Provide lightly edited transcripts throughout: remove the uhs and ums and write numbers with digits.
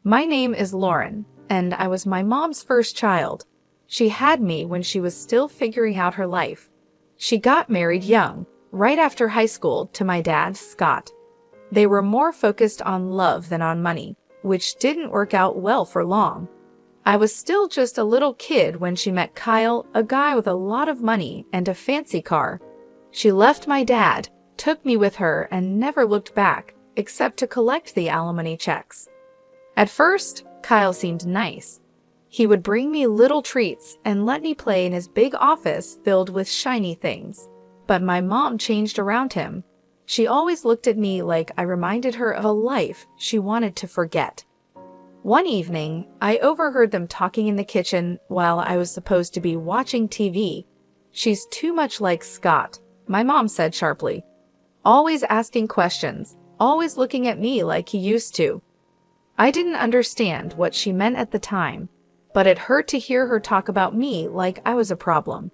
My name is Lauren, and I was my mom's first child. She had me when she was still figuring out her life. She got married young, right after high school, to my dad, Scott. They were more focused on love than on money, which didn't work out well for long. I was still just a little kid when she met Kyle, a guy with a lot of money and a fancy car. She left my dad, took me with her, and never looked back, except to collect the alimony checks. At first, Kyle seemed nice. He would bring me little treats and let me play in his big office filled with shiny things. But my mom changed around him. She always looked at me like I reminded her of a life she wanted to forget. One evening, I overheard them talking in the kitchen while I was supposed to be watching TV. "She's too much like Scott," my mom said sharply. "Always asking questions, always looking at me like he used to." I didn't understand what she meant at the time, but it hurt to hear her talk about me like I was a problem.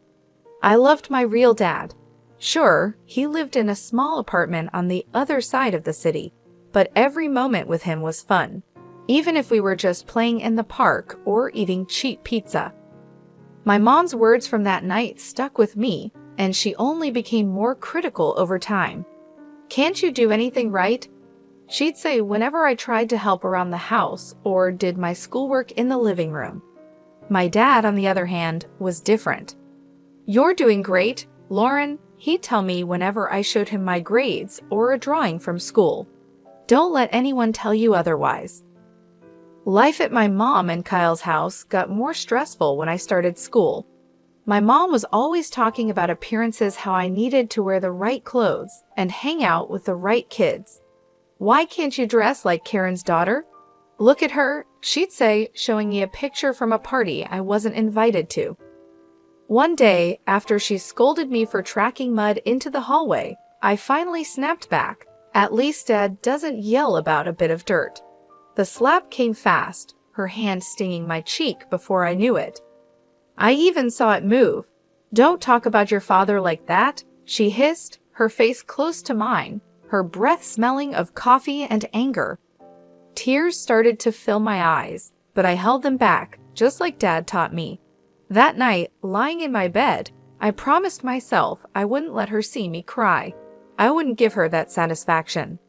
I loved my real dad. Sure, he lived in a small apartment on the other side of the city, but every moment with him was fun, even if we were just playing in the park or eating cheap pizza. My mom's words from that night stuck with me, and she only became more critical over time. "Can't you do anything right?" she'd say whenever I tried to help around the house or did my schoolwork in the living room. My dad, on the other hand, was different. "You're doing great, Lauren," he'd tell me whenever I showed him my grades or a drawing from school. "Don't let anyone tell you otherwise." Life at my mom and Kyle's house got more stressful when I started school. My mom was always talking about appearances, how I needed to wear the right clothes and hang out with the right kids. "Why can't you dress like Karen's daughter? Look at her," she'd say, showing me a picture from a party I wasn't invited to. One day, after she scolded me for tracking mud into the hallway, I finally snapped back. At least Dad doesn't yell about a bit of dirt. The slap came fast, her hand stinging my cheek before I knew it. I even saw it move. "Don't talk about your father like that," she hissed, her face close to mine, her breath smelling of coffee and anger. Tears started to fill my eyes, but I held them back, just like Dad taught me. That night, lying in my bed, I promised myself I wouldn't let her see me cry. I wouldn't give her that satisfaction.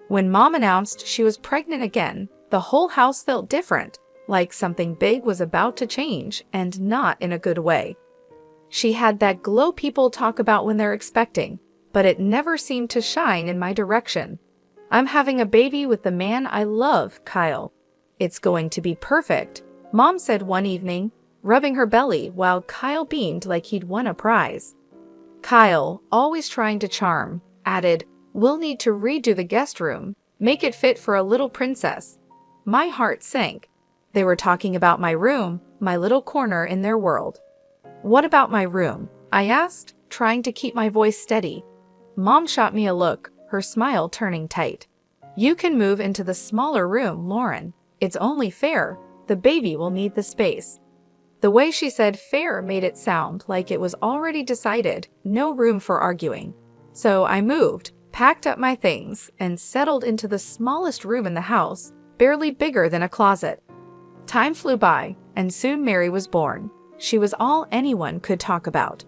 When Mom announced she was pregnant again, the whole house felt different, like something big was about to change, and not in a good way. She had that glow people talk about when they're expecting, but it never seemed to shine in my direction. "I'm having a baby with the man I love, Kyle. It's going to be perfect," Mom said one evening, rubbing her belly while Kyle beamed like he'd won a prize. Kyle, always trying to charm, added, "We'll need to redo the guest room, make it fit for a little princess." My heart sank. They were talking about my room, my little corner in their world. "What about my room?" I asked, trying to keep my voice steady. Mom shot me a look, her smile turning tight. "You can move into the smaller room, Lauren. It's only fair. The baby will need the space." The way she said fair made it sound like it was already decided, no room for arguing. So I moved, packed up my things, and settled into the smallest room in the house, barely bigger than a closet. Time flew by, and soon Mary was born. She was all anyone could talk about.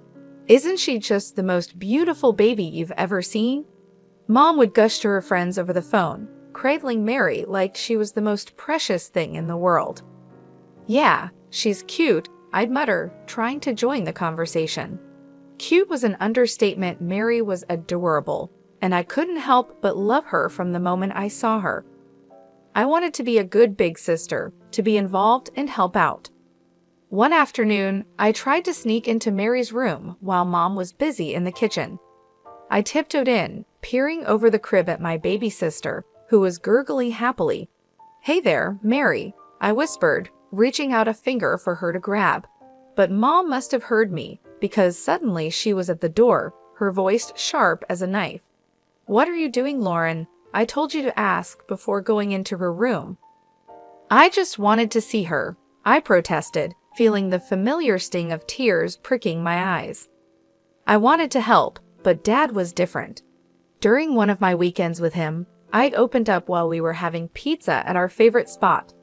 "Isn't she just the most beautiful baby you've ever seen?" Mom would gush to her friends over the phone, cradling Mary like she was the most precious thing in the world. "Yeah, she's cute," I'd mutter, trying to join the conversation. Cute was an understatement. Mary was adorable, and I couldn't help but love her from the moment I saw her. I wanted to be a good big sister, to be involved and help out. One afternoon, I tried to sneak into Mary's room while Mom was busy in the kitchen. I tiptoed in, peering over the crib at my baby sister, who was gurgling happily. "Hey there, Mary," I whispered, reaching out a finger for her to grab. But Mom must have heard me, because suddenly she was at the door, her voice sharp as a knife. "What are you doing, Lauren? I told you to ask before going into her room." "I just wanted to see her," I protested, feeling the familiar sting of tears pricking my eyes. I wanted to help, but Dad was different. During one of my weekends with him, I'd opened up while we were having pizza at our favorite spot.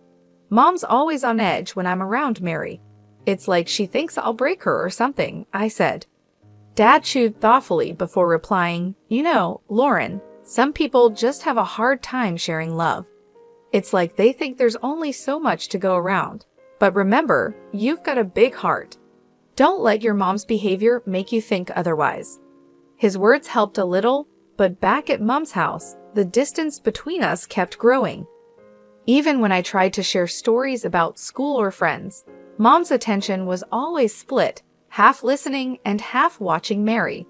Mom's always on edge when I'm around Mary. It's like she thinks I'll break her or something, I said. Dad chewed thoughtfully before replying, You know, Lauren, some people just have a hard time sharing love. It's like they think there's only so much to go around. But remember, you've got a big heart. Don't let your mom's behavior make you think otherwise. His words helped a little, but back at Mom's house, the distance between us kept growing. Even when I tried to share stories about school or friends, Mom's attention was always split, half listening and half watching Mary.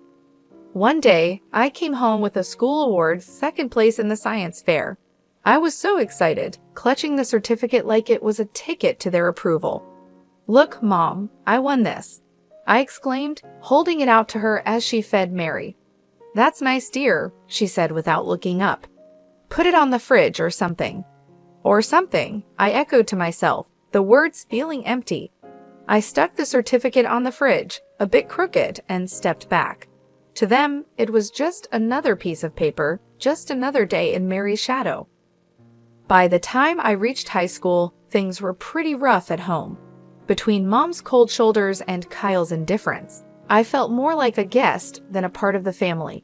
One day, I came home with a school award, second place in the science fair. I was so excited, clutching the certificate like it was a ticket to their approval. Look, Mom, I won this, I exclaimed, holding it out to her as she fed Mary. That's nice, dear, she said without looking up. Put it on the fridge or something. Or something, I echoed to myself, the words feeling empty. I stuck the certificate on the fridge, a bit crooked, and stepped back. To them, it was just another piece of paper, just another day in Mary's shadow. By the time I reached high school, things were pretty rough at home. Between Mom's cold shoulders and Kyle's indifference, I felt more like a guest than a part of the family.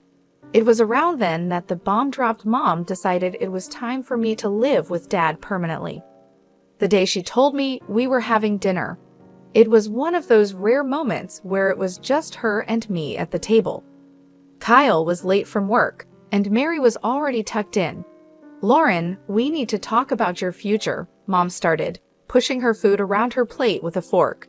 It was around then that the bomb-dropped Mom decided it was time for me to live with Dad permanently. The day she told me, we were having dinner. It was one of those rare moments where it was just her and me at the table. Kyle was late from work, and Mary was already tucked in. Lauren, we need to talk about your future, Mom started, pushing her food around her plate with a fork.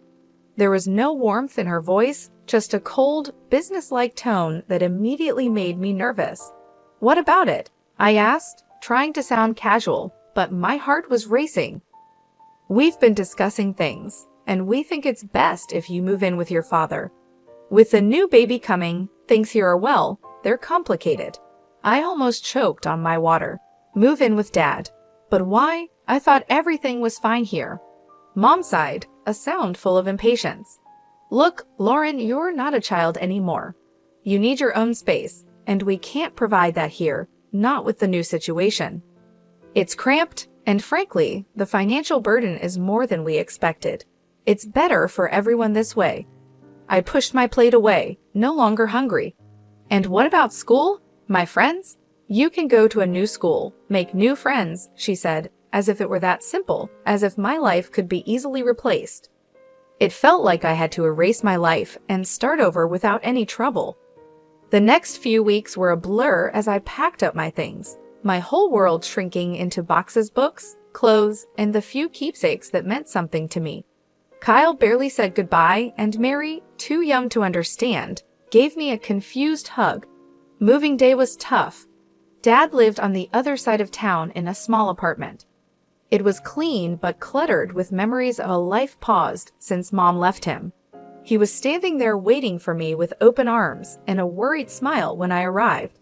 There was no warmth in her voice, just a cold, businesslike tone that immediately made me nervous. What about it? I asked, trying to sound casual, but my heart was racing. We've been discussing things, and we think it's best if you move in with your father. With the new baby coming, things here are, well, they're complicated. I almost choked on my water. Move in with Dad. But why? I thought everything was fine here. Mom sighed, a sound full of impatience. Look, Lauren, you're not a child anymore. You need your own space, and we can't provide that here, not with the new situation. It's cramped, and frankly, the financial burden is more than we expected. It's better for everyone this way. I pushed my plate away, no longer hungry. And what about school? My friends? You can go to a new school, make new friends, she said, as if it were that simple, as if my life could be easily replaced. It felt like I had to erase my life and start over without any trouble. The next few weeks were a blur as I packed up my things, my whole world shrinking into boxes, books, clothes, and the few keepsakes that meant something to me. Kyle barely said goodbye, and Mary, too young to understand, gave me a confused hug. Moving day was tough. Dad lived on the other side of town in a small apartment. It was clean but cluttered with memories of a life paused since Mom left him. He was standing there waiting for me with open arms and a worried smile when I arrived.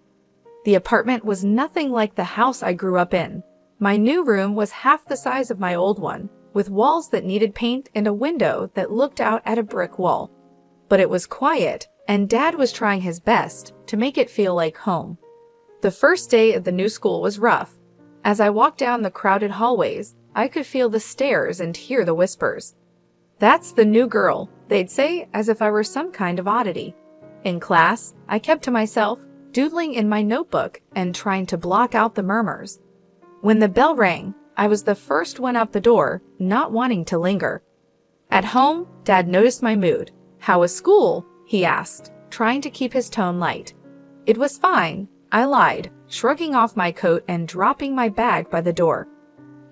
The apartment was nothing like the house I grew up in. My new room was half the size of my old one, with walls that needed paint and a window that looked out at a brick wall. But it was quiet, and Dad was trying his best to make it feel like home. The first day at the new school was rough. As I walked down the crowded hallways, I could feel the stares and hear the whispers. That's the new girl, they'd say, as if I were some kind of oddity. In class, I kept to myself, doodling in my notebook and trying to block out the murmurs. When the bell rang, I was the first one out the door, not wanting to linger. At home, Dad noticed my mood. How was school? He asked, trying to keep his tone light. It was fine, I lied, shrugging off my coat and dropping my bag by the door.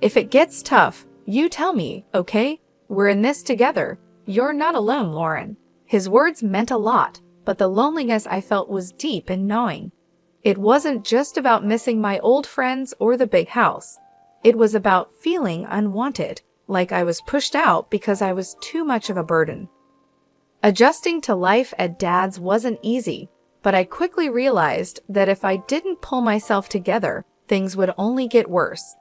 If it gets tough, you tell me, okay? We're in this together. You're not alone, Lauren. His words meant a lot, but the loneliness I felt was deep and gnawing. It wasn't just about missing my old friends or the big house. It was about feeling unwanted, like I was pushed out because I was too much of a burden. Adjusting to life at Dad's wasn't easy, but I quickly realized that if I didn't pull myself together, things would only get worse.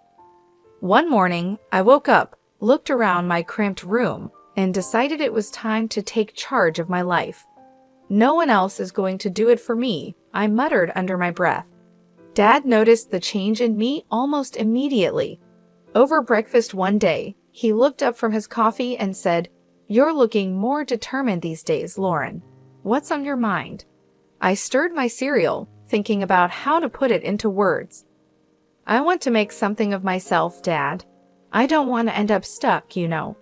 One morning, I woke up, looked around my cramped room, and decided it was time to take charge of my life. No one else is going to do it for me, I muttered under my breath. Dad noticed the change in me almost immediately. Over breakfast one day, He looked up from his coffee and said, "You're looking more determined these days, Lauren. What's on your mind?" I stirred my cereal, thinking about how to put it into words. "I want to make something of myself, Dad. I don't want to end up stuck, you know."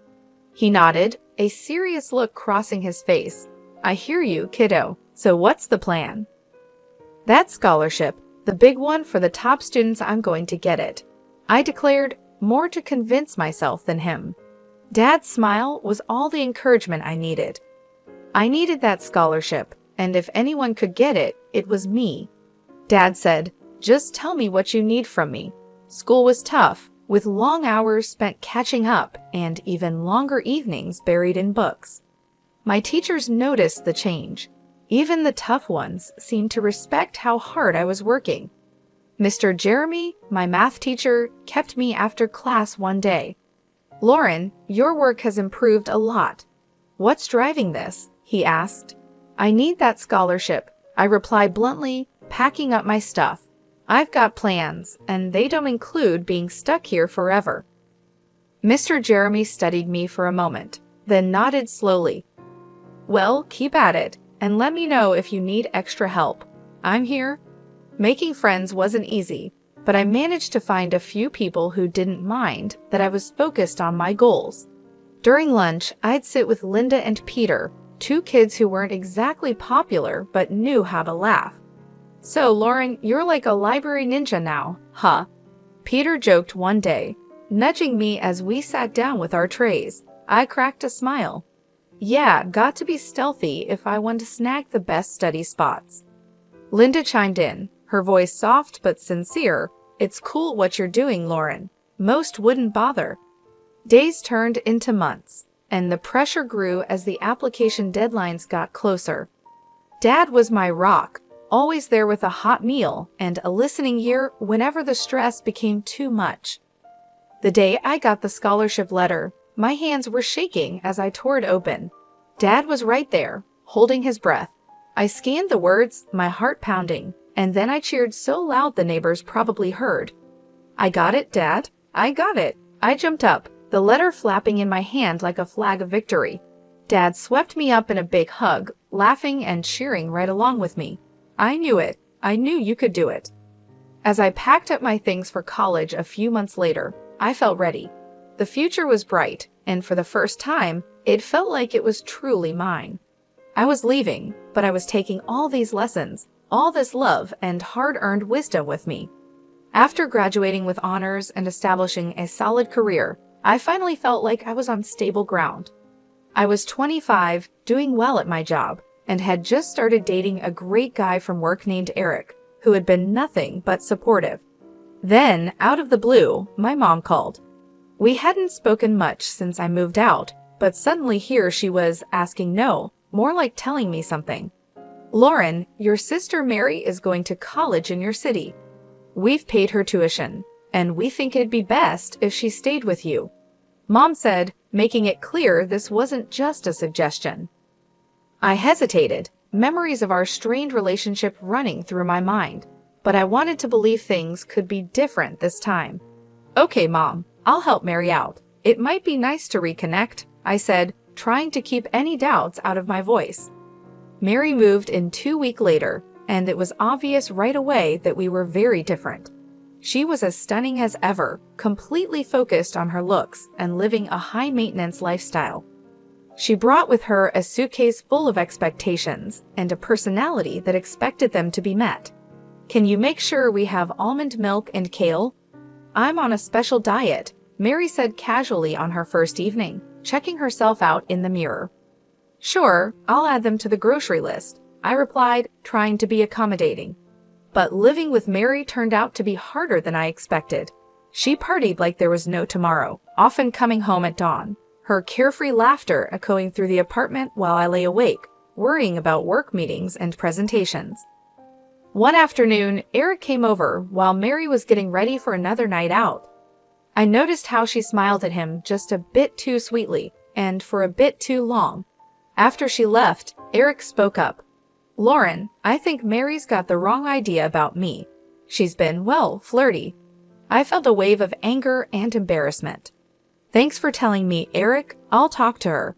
He nodded, a serious look crossing his face. "I hear you, kiddo. So what's the plan?" "That scholarship, the big one for the top students, I'm going to get it," I declared, more to convince myself than him. Dad's smile was all the encouragement I needed. I needed that scholarship, and if anyone could get it, it was me. Dad said, "Just tell me what you need from me." School was tough, with long hours spent catching up and even longer evenings buried in books. My teachers noticed the change. Even the tough ones seemed to respect how hard I was working. Mr. Jeremy, my math teacher, kept me after class one day. "Lauren, your work has improved a lot. What's driving this?" he asked. "I need that scholarship," I replied bluntly, packing up my stuff. "I've got plans, and they don't include being stuck here forever." Mr. Jeremy studied me for a moment, then nodded slowly. "Well, keep at it, and let me know if you need extra help. I'm here." Making friends wasn't easy, but I managed to find a few people who didn't mind that I was focused on my goals. During lunch, I'd sit with Linda and Peter, two kids who weren't exactly popular but knew how to laugh. "So, Lauren, you're like a library ninja now, huh?" Peter joked one day, nudging me as we sat down with our trays. I cracked a smile. "Yeah, got to be stealthy if I want to snag the best study spots." Linda chimed in, her voice soft but sincere. "It's cool what you're doing, Lauren. Most wouldn't bother." Days turned into months, and the pressure grew as the application deadlines got closer. Dad was my rock, always there with a hot meal and a listening ear whenever the stress became too much. The day I got the scholarship letter, my hands were shaking as I tore it open. Dad was right there, holding his breath. I scanned the words, my heart pounding, and then I cheered so loud the neighbors probably heard. "I got it, Dad. I got it." I jumped up, the letter flapping in my hand like a flag of victory. Dad swept me up in a big hug, laughing and cheering right along with me. "I knew it. I knew you could do it." As I packed up my things for college a few months later, I felt ready. The future was bright, and for the first time, it felt like it was truly mine. I was leaving, but I was taking all these lessons, all this love and hard-earned wisdom with me. After graduating with honors and establishing a solid career, I finally felt like I was on stable ground. I was 25, doing well at my job, and had just started dating a great guy from work named Eric, who had been nothing but supportive. Then, out of the blue, my mom called. We hadn't spoken much since I moved out, but suddenly here she was asking more like telling me something. "Lauren, your sister Mary is going to college in your city. We've paid her tuition, and we think it'd be best if she stayed with you," Mom said, making it clear this wasn't just a suggestion. I hesitated, memories of our strained relationship running through my mind, but I wanted to believe things could be different this time. "Okay, Mom, I'll help Mary out. It might be nice to reconnect," I said, trying to keep any doubts out of my voice. Mary moved in 2 weeks later, and it was obvious right away that we were very different. She was as stunning as ever, completely focused on her looks and living a high-maintenance lifestyle. She brought with her a suitcase full of expectations and a personality that expected them to be met. "Can you make sure we have almond milk and kale?" "I'm on a special diet," Mary said casually on her first evening, checking herself out in the mirror. "Sure, I'll add them to the grocery list," I replied, trying to be accommodating. But living with Mary turned out to be harder than I expected. She partied like there was no tomorrow, often coming home at dawn, her carefree laughter echoing through the apartment while I lay awake, worrying about work meetings and presentations. One afternoon, Eric came over while Mary was getting ready for another night out. I noticed how she smiled at him just a bit too sweetly, and for a bit too long. After she left, Eric spoke up. "Lauren, I think Mary's got the wrong idea about me. She's been, flirty." I felt a wave of anger and embarrassment. Thanks for telling me, Eric. I'll talk to her.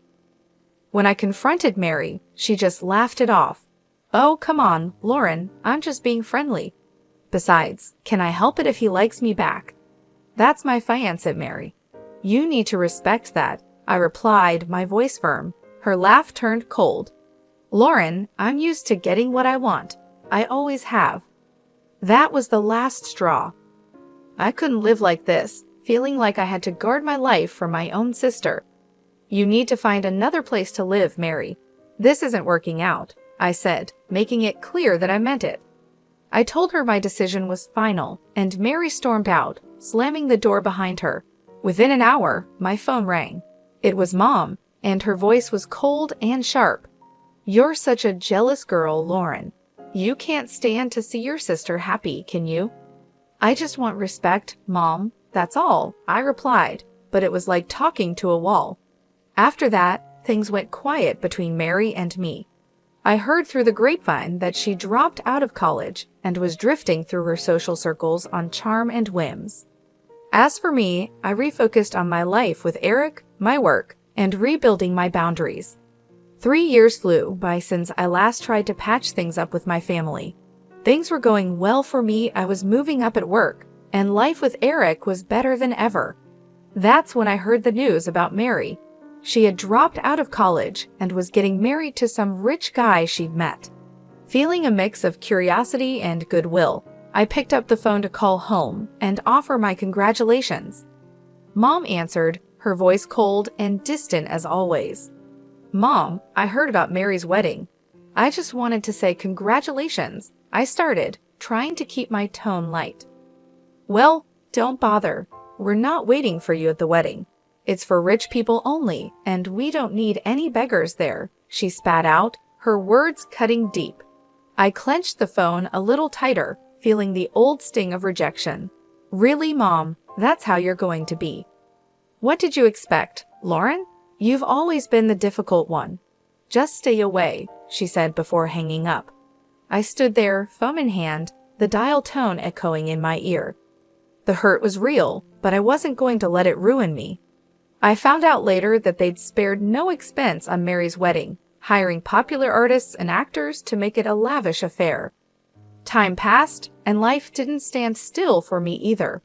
When I confronted Mary, she just laughed it off. Oh, come on, Lauren, I'm just being friendly. Besides, can I help it if he likes me back? That's my fiancé, Mary. You need to respect that, I replied, my voice firm. Her laugh turned cold. Lauren, I'm used to getting what I want. I always have. That was the last straw. I couldn't live like this, feeling like I had to guard my life from my own sister. You need to find another place to live, Mary. This isn't working out, I said, making it clear that I meant it. I told her my decision was final, and Mary stormed out, slamming the door behind her. Within an hour, my phone rang. It was Mom, and her voice was cold and sharp. You're such a jealous girl, Lauren. You can't stand to see your sister happy, can you? I just want respect, Mom, that's all, I replied, but it was like talking to a wall. After that, things went quiet between Mary and me. I heard through the grapevine that she dropped out of college and was drifting through her social circles on charm and whims. As for me, I refocused on my life with Eric, my work, and rebuilding my boundaries. 3 years flew by since I last tried to patch things up with my family. Things were going well for me, I was moving up at work, and life with Eric was better than ever. That's when I heard the news about Mary. She had dropped out of college and was getting married to some rich guy she'd met. Feeling a mix of curiosity and goodwill, I picked up the phone to call home and offer my congratulations. Mom answered, her voice cold and distant as always. Mom, I heard about Mary's wedding. I just wanted to say congratulations, I started, trying to keep my tone light. Well, don't bother. We're not waiting for you at the wedding. It's for rich people only, and we don't need any beggars there, she spat out, her words cutting deep. I clenched the phone a little tighter, feeling the old sting of rejection. Really, Mom, that's how you're going to be. What did you expect, Lauren? You've always been the difficult one. Just stay away, she said before hanging up. I stood there, phone in hand, the dial tone echoing in my ear. The hurt was real, but I wasn't going to let it ruin me. I found out later that they'd spared no expense on Mary's wedding, hiring popular artists and actors to make it a lavish affair. Time passed, and life didn't stand still for me either.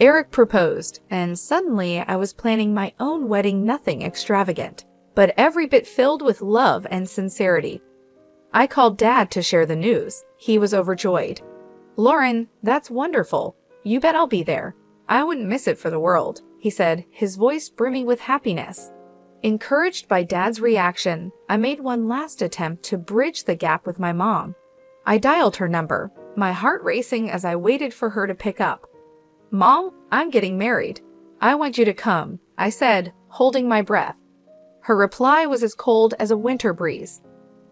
Eric proposed, and suddenly I was planning my own wedding, nothing extravagant, but every bit filled with love and sincerity. I called Dad to share the news. He was overjoyed. Lauren, that's wonderful. You bet I'll be there. I wouldn't miss it for the world, he said, his voice brimming with happiness. Encouraged by Dad's reaction, I made one last attempt to bridge the gap with my mom. I dialed her number, my heart racing as I waited for her to pick up. Mom, I'm getting married. I want you to come, I said, holding my breath. Her reply was as cold as a winter breeze.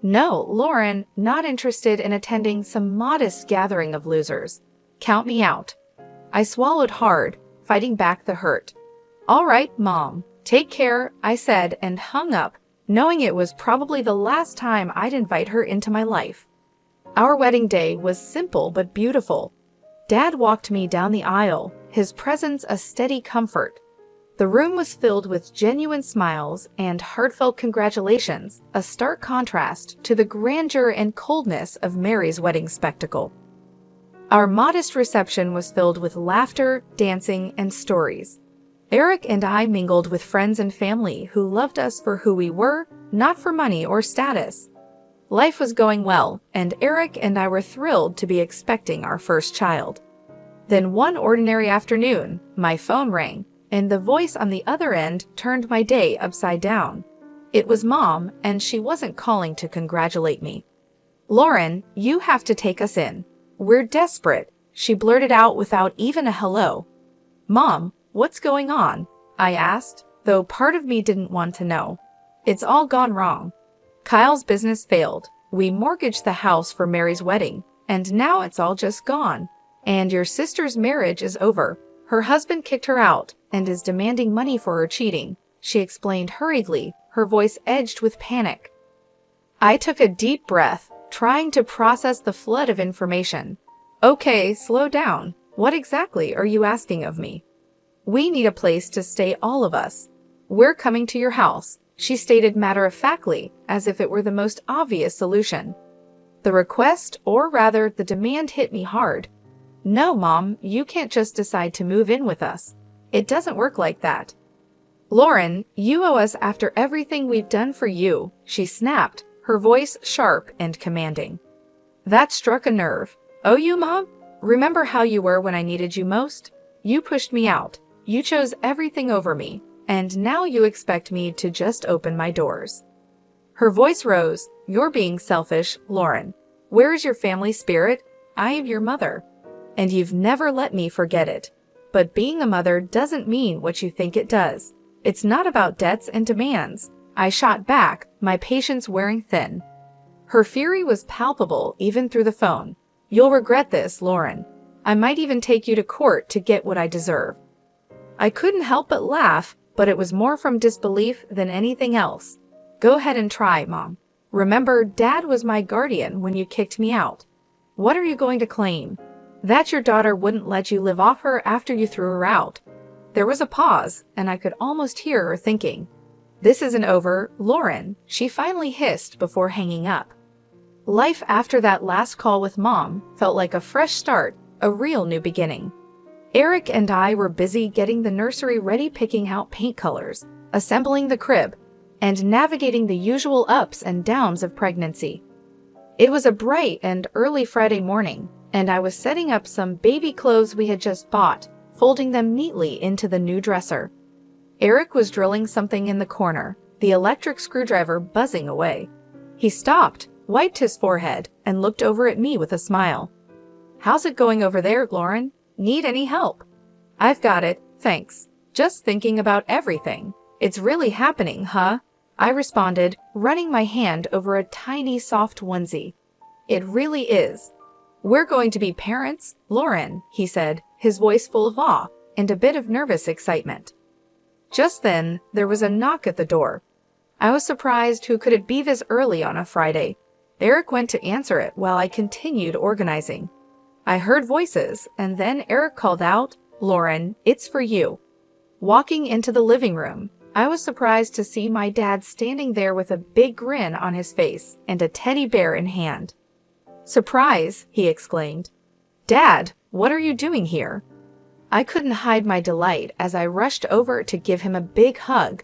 No, Lauren, not interested in attending some modest gathering of losers. Count me out. I swallowed hard, fighting back the hurt. All right, Mom, take care, I said and hung up, knowing it was probably the last time I'd invite her into my life. Our wedding day was simple but beautiful. Dad walked me down the aisle, his presence a steady comfort. The room was filled with genuine smiles and heartfelt congratulations, a stark contrast to the grandeur and coldness of Mary's wedding spectacle. Our modest reception was filled with laughter, dancing, and stories. Eric and I mingled with friends and family who loved us for who we were, not for money or status. Life was going well, and Eric and I were thrilled to be expecting our first child. Then one ordinary afternoon, my phone rang, and the voice on the other end turned my day upside down. It was Mom, and she wasn't calling to congratulate me. Lauren, you have to take us in. We're desperate, she blurted out without even a hello. Mom, what's going on? I asked, though part of me didn't want to know. It's all gone wrong. Kyle's business failed. We mortgaged the house for Mary's wedding, and now it's all just gone. And your sister's marriage is over. Her husband kicked her out and is demanding money for her cheating, she explained hurriedly, her voice edged with panic. I took a deep breath, trying to process the flood of information. Okay, slow down. What exactly are you asking of me? We need a place to stay, all of us. We're coming to your house, she stated matter-of-factly, as if it were the most obvious solution. The request, or rather the demand, hit me hard. No, Mom, you can't just decide to move in with us. It doesn't work like that. Lauren, you owe us after everything we've done for you, she snapped, her voice sharp and commanding. That struck a nerve. Oh, you, Mom? Remember how you were when I needed you most? You pushed me out. You chose everything over me. And now you expect me to just open my doors. Her voice rose. You're being selfish, Lauren. Where is your family spirit? I am your mother. And you've never let me forget it. But being a mother doesn't mean what you think it does. It's not about debts and demands. I shot back, my patience wearing thin. Her fury was palpable even through the phone. You'll regret this, Lauren. I might even take you to court to get what I deserve. I couldn't help but laugh, but it was more from disbelief than anything else. Go ahead and try, Mom. Remember, Dad was my guardian when you kicked me out. What are you going to claim? That your daughter wouldn't let you live off her after you threw her out. There was a pause, and I could almost hear her thinking. This isn't over, Lauren, she finally hissed before hanging up. Life after that last call with Mom felt like a fresh start, a real new beginning. Eric and I were busy getting the nursery ready, picking out paint colors, assembling the crib, and navigating the usual ups and downs of pregnancy. It was a bright and early Friday morning, and I was setting up some baby clothes we had just bought, folding them neatly into the new dresser. Eric was drilling something in the corner, the electric screwdriver buzzing away. He stopped, wiped his forehead, and looked over at me with a smile. How's it going over there, Lauren? Need any help? I've got it, thanks. Just thinking about everything. It's really happening, huh? I responded, running my hand over a tiny soft onesie. It really is. We're going to be parents, Lauren, he said, his voice full of awe and a bit of nervous excitement. Just then, there was a knock at the door. I was surprised. Who could it be this early on a Friday? Eric went to answer it while I continued organizing. I heard voices, and then Eric called out, Lauren, it's for you. Walking into the living room, I was surprised to see my dad standing there with a big grin on his face and a teddy bear in hand. Surprise, he exclaimed. Dad, what are you doing here? I couldn't hide my delight as I rushed over to give him a big hug.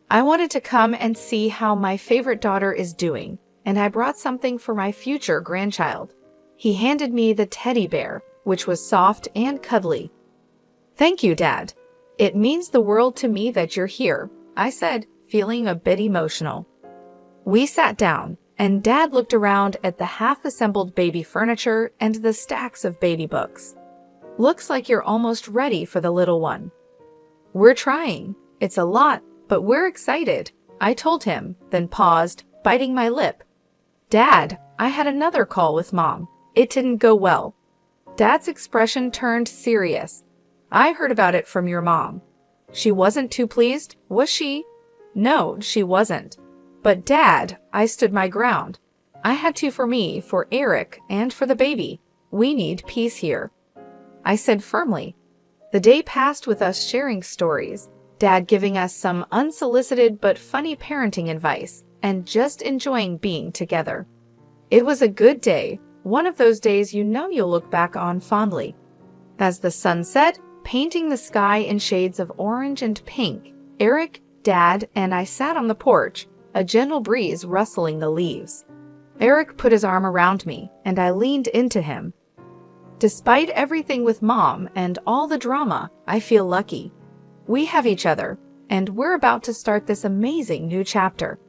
I wanted to come and see how my favorite daughter is doing, and I brought something for my future grandchild. He handed me the teddy bear, which was soft and cuddly. Thank you, Dad. It means the world to me that you're here, I said, feeling a bit emotional. We sat down, and Dad looked around at the half-assembled baby furniture and the stacks of baby books. Looks like you're almost ready for the little one. We're trying. It's a lot, but we're excited, I told him, then paused, biting my lip. Dad, I had another call with Mom. It didn't go well. Dad's expression turned serious. I heard about it from your mom. She wasn't too pleased, was she? No, she wasn't. But Dad, I stood my ground. I had to for me, for Eric, and for the baby. We need peace here. I said firmly. The day passed with us sharing stories, Dad giving us some unsolicited but funny parenting advice, and just enjoying being together. It was a good day. One of those days you know you'll look back on fondly. As the sun set, painting the sky in shades of orange and pink, Eric, Dad, and I sat on the porch, a gentle breeze rustling the leaves. Eric put his arm around me, and I leaned into him. Despite everything with Mom and all the drama, I feel lucky. We have each other, and we're about to start this amazing new chapter.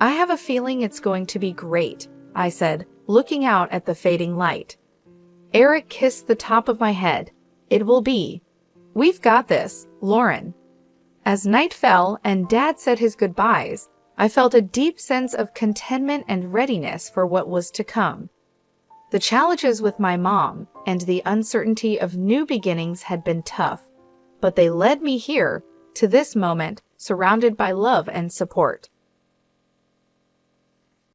I have a feeling it's going to be great, I said, looking out at the fading light. Eric kissed the top of my head. It will be. We've got this, Lauren. As night fell and Dad said his goodbyes, I felt a deep sense of contentment and readiness for what was to come. The challenges with my mom and the uncertainty of new beginnings had been tough, but they led me here, to this moment, surrounded by love and support.